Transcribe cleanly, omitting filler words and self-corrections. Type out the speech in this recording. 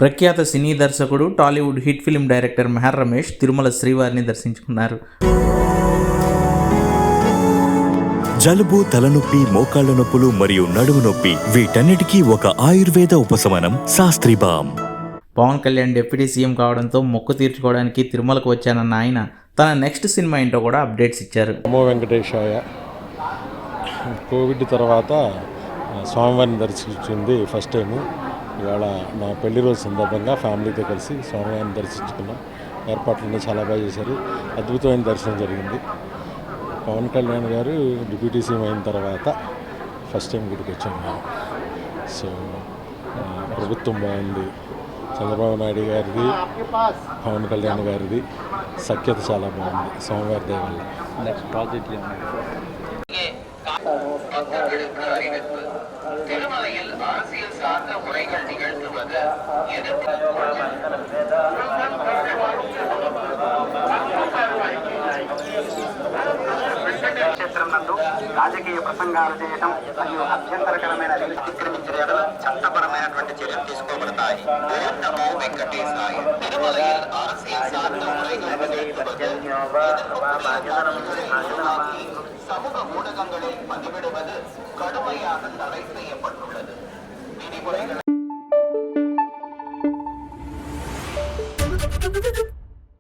ప్రఖ్యాత సినీ దర్శకుడు Tollywood hit film director Mehar Ramesh Tirumala శ్రీవారిని దర్శించుకున్నారు. జలుబు, తలనొప్పి, మోకాళ్ల నొప్పులు మరియు నడుము నొప్పి వీటన్నిటికీ ఒక ఆయుర్వేద ఉపశమనం Shastri balm. Pawan Kalyan deputy CM కావడంతో మొక్కు తీర్చుకోవడానికి తిరుమలకు వచ్చానన్న ఆయన తన నెక్స్ట్ సినిమా ఏంటో కూడా అప్డేట్స్ ఇచ్చారు. నమో వెంకటేశాయ. కోవిడ్ తర్వాత స్వామివారిని దర్శించింది ఫస్ట్ టైము. ఇవాళ నా పెళ్లి రోజు సందర్భంగా ఫ్యామిలీతో కలిసి స్వామివారిని దర్శించుకున్నాం. ఏర్పాట్లన్నీ చాలా బాగా చేశారు. అద్భుతమైన దర్శనం జరిగింది. పవన్ కళ్యాణ్ గారు డిప్యూటీ సీఎం అయిన తర్వాత ఫస్ట్ టైం గుడికి వచ్చాము. సో ప్రభుత్వం బాగుంది. చంద్రబాబు నాయుడు గారిది, పవన్ కళ్యాణ్ గారిది సఖ్యత చాలా బాగుంది. స్వామివారి దయ వల్ల. నెక్స్ట్ ప్రాజెక్ట్ திருமலையில் அரசியல் சார்ந்த உரைகள் நிகழ்த்துவது క్షేత్రం నందు రాజకీయ ప్రసంగాలు చేయడం మరియు అభ్యంతరకరమైన అతిక్రమించడం చట్టపరమైనటువంటి చర్యలు తీసుకోబడతాయి. నమో వెంకటేశాయ. తిరుమలയിൽ அரசியல் சார்ந்த உரைகள் நிகழ்த்துவது சமூக ஊடகங்களில் பதிவிடுவது கடுமையாக தடை செய்யப்பட்டுள்ளது. விதிமுறைகள்